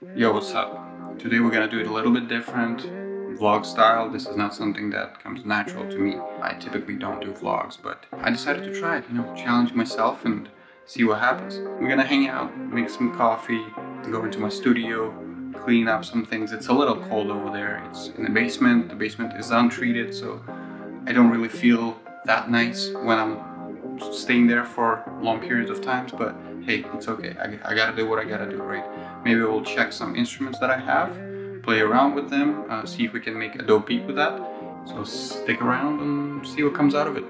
Yo, what's up? Today we're gonna do it a little bit different, vlog style. This is not something that comes natural to me. I typically don't do vlogs, but I decided to try it, challenge myself and see what happens. We're gonna hang out, make some coffee, go into my studio, clean up some things. It's a little cold over there. It's in the basement. The basement is untreated, so I don't really feel that nice when I'm staying there for long periods of times, but hey, it's okay. I gotta do what I gotta do, right? Maybe we'll check some instruments that I have, play around with them, see if we can make a dope beat with that. So stick around and see what comes out of it.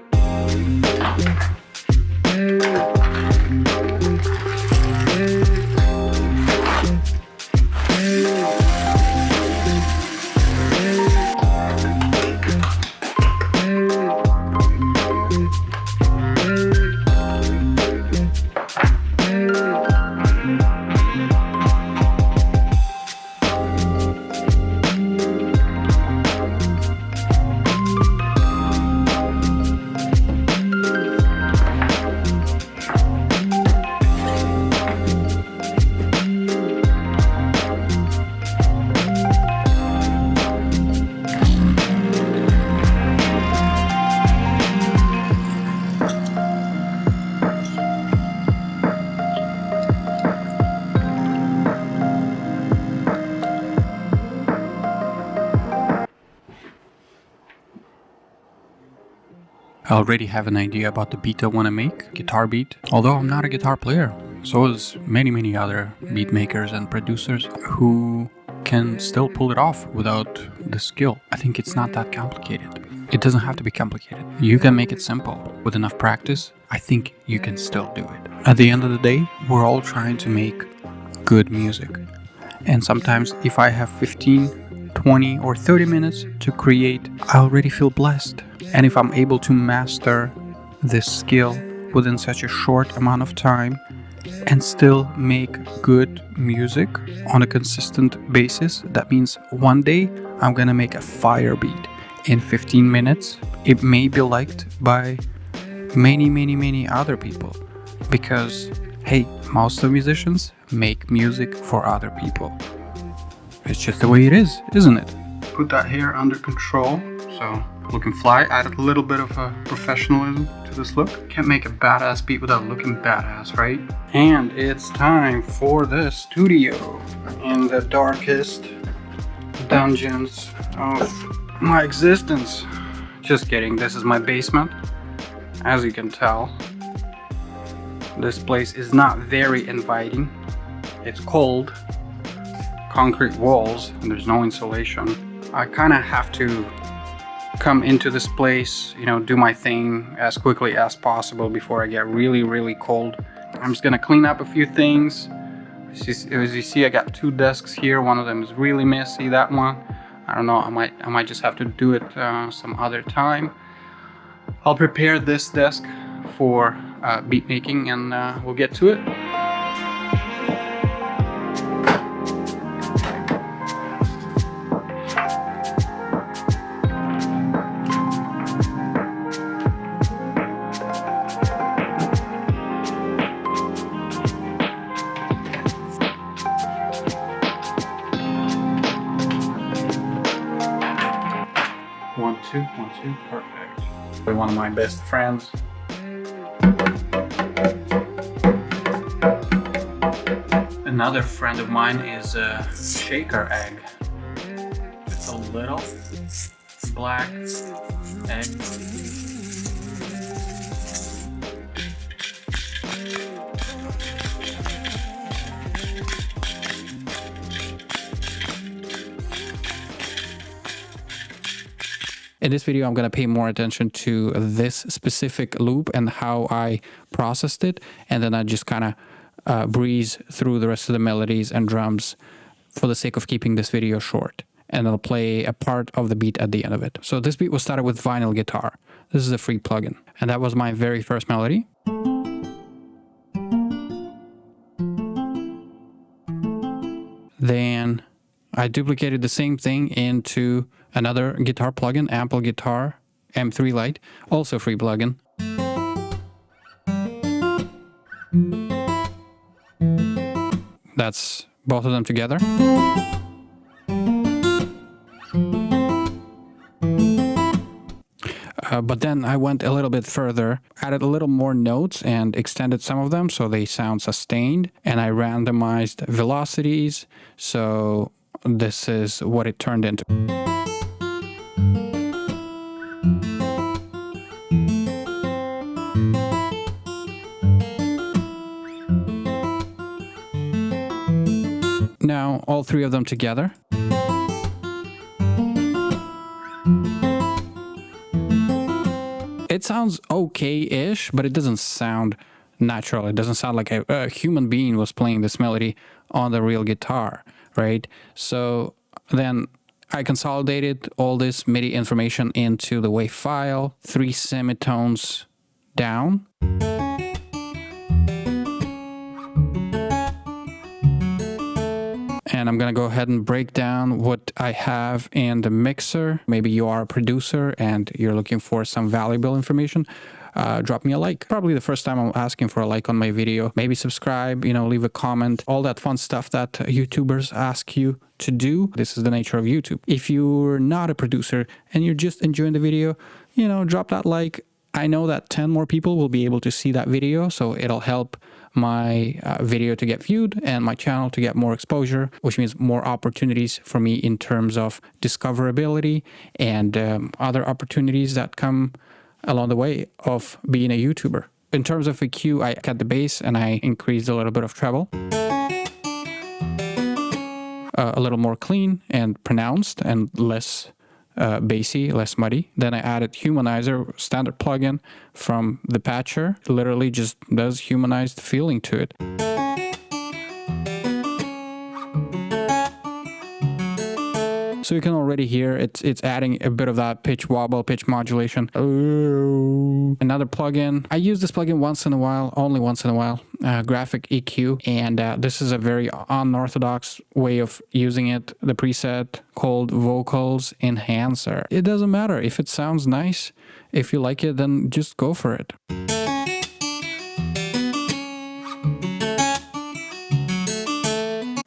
I already have an idea about the beat I want to make, guitar beat. Although I'm not a guitar player, so is many other beat makers and producers who can still pull it off without the skill. I think it's not that complicated. It doesn't have to be complicated. You can make it simple. With enough practice, I think you can still do it. At the end of the day, we're all trying to make good music. And sometimes if I have 15, 20 or 30 minutes to create, I already feel blessed. And if I'm able to master this skill within such a short amount of time and still make good music on a consistent basis, that means one day I'm gonna make a fire beat in 15 minutes. It may be liked by many other people because, hey, most of the musicians make music for other people. It's just the way it is, isn't it? Put that hair under control, so looking fly. Added a little bit of professionalism to this look. Can't make a badass beat without looking badass, right? And it's time for the studio in the darkest dungeons of my existence. Just kidding, this is my basement. As you can tell, this place is not very inviting. It's cold, concrete walls, and there's no insulation. I kind of have to come into this place, do my thing as quickly as possible before I get really cold. I'm just gonna clean up a few things. As you see, I got 2 desks here. One of them is really messy, that one. I don't know, I might just have to do it some other time. I'll prepare this desk for beat making and we'll get to it. One, two, perfect. One of my best friends. Another friend of mine is a shaker egg. It's a little black egg. In this video, I'm going to pay more attention to this specific loop and how I processed it. And then I just kind of breeze through the rest of the melodies and drums for the sake of keeping this video short. And I'll play a part of the beat at the end of it. So this beat was started with vinyl guitar. This is a free plugin. And that was my very first melody. Then I duplicated the same thing into another guitar plugin, Ample Guitar M3 Lite, also free plugin. That's both of them together. But then I went a little bit further, added a little more notes and extended some of them so they sound sustained. And I randomized velocities. So this is what it turned into. Now all three of them together. It sounds okay-ish, but it doesn't sound natural. It doesn't sound like a human being was playing this melody on the real guitar, right? So then I consolidated all this MIDI information into the WAV file, 3 semitones down. And I'm gonna go ahead and break down what I have in the mixer. Maybe you are a producer and you're looking for some valuable information. Drop me a like. Probably the first time I'm asking for a like on my video. Maybe subscribe, leave a comment, all that fun stuff that YouTubers ask you to do. This is the nature of YouTube. If you're not a producer and you're just enjoying the video, drop that like. I know that 10 more people will be able to see that video, so it'll help my video to get viewed and my channel to get more exposure, which means more opportunities for me in terms of discoverability and other opportunities that come along the way of being a YouTuber. In terms of EQ, I cut the bass and I increased a little bit of treble. A little more clean and pronounced and less bassy, less muddy. Then I added Humanizer, standard plugin from the patcher. It literally just does humanized feeling to it. So you can already hear it's adding a bit of that pitch wobble, pitch modulation. Another plugin. I use this plugin once in a while, only once in a while, graphic EQ. And this is a very unorthodox way of using it. The preset called Vocals Enhancer. It doesn't matter if it sounds nice. If you like it, then just go for it.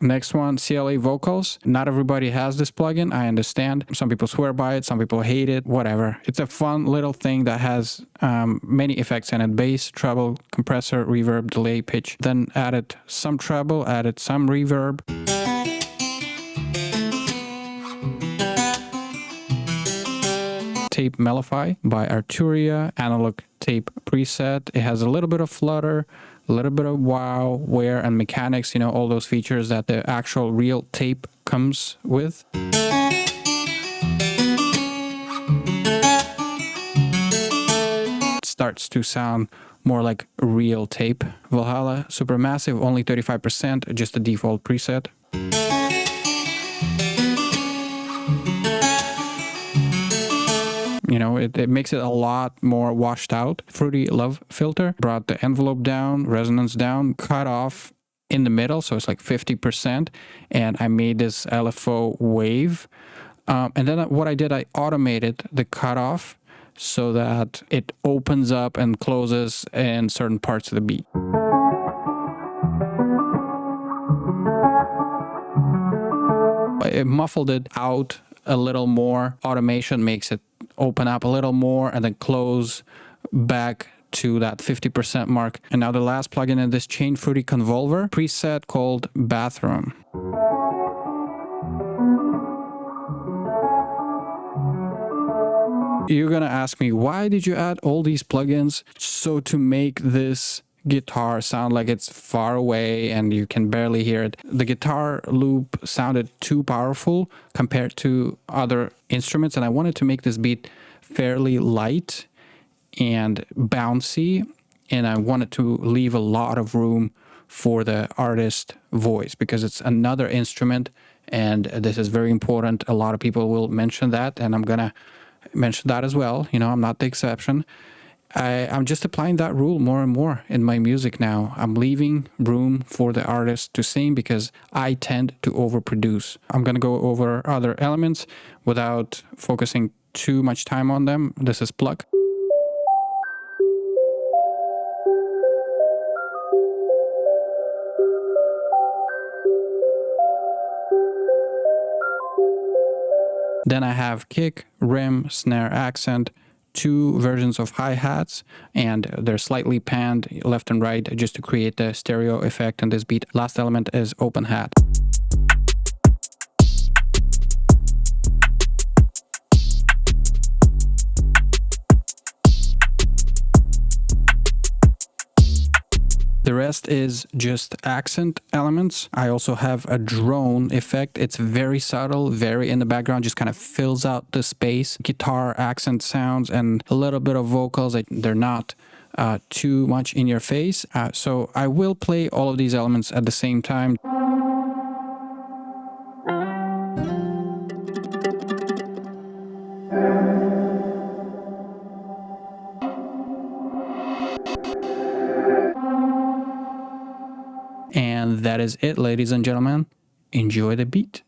Next one, CLA Vocals. Not everybody has this plugin, I understand. Some people swear by it, some people hate it, whatever. It's a fun little thing that has many effects in it. Bass, treble, compressor, reverb, delay, pitch. Then added some treble, added some reverb. Tape Mellify by Arturia, analog tape preset. It has a little bit of flutter, a little bit of wow, wear, and mechanics, all those features that the actual real tape comes with. It starts to sound more like real tape. Valhalla, Supermassive, only 35%, just a default preset. It makes it a lot more washed out. Fruity Love Filter brought the envelope down, resonance down, cut off in the middle, so it's like 50%. And I made this LFO wave. And then what I did, I automated the cutoff so that it opens up and closes in certain parts of the beat. It muffled it out a little more. Automation makes it open up a little more and then close back to that 50% mark. And now the last plugin in this Chain Fruity Convolver preset called Bathroom. You're gonna ask me, why did you add all these plugins? So to make this guitar sound like it's far away and you can barely hear it. The guitar loop sounded too powerful compared to other instruments, and I wanted to make this beat fairly light and bouncy, and I wanted to leave a lot of room for the artist voice because it's another instrument and this is very important. A lot of people will mention that, and I'm gonna mention that as well. I'm not the exception. I'm just applying that rule more and more in my music now. I'm leaving room for the artist to sing because I tend to overproduce. I'm going to go over other elements without focusing too much time on them. This is Pluck. Then I have kick, rim, snare, accent, 2 versions of hi-hats, and they're slightly panned left and right just to create the stereo effect in this beat. Last element is open hat. The rest is just accent elements. I also have a drone effect. It's very subtle, very in the background, just kind of fills out the space. Guitar accent sounds and a little bit of vocals. They're not too much in your face. So I will play all of these elements at the same time. And that is it, ladies and gentlemen. Enjoy the beat.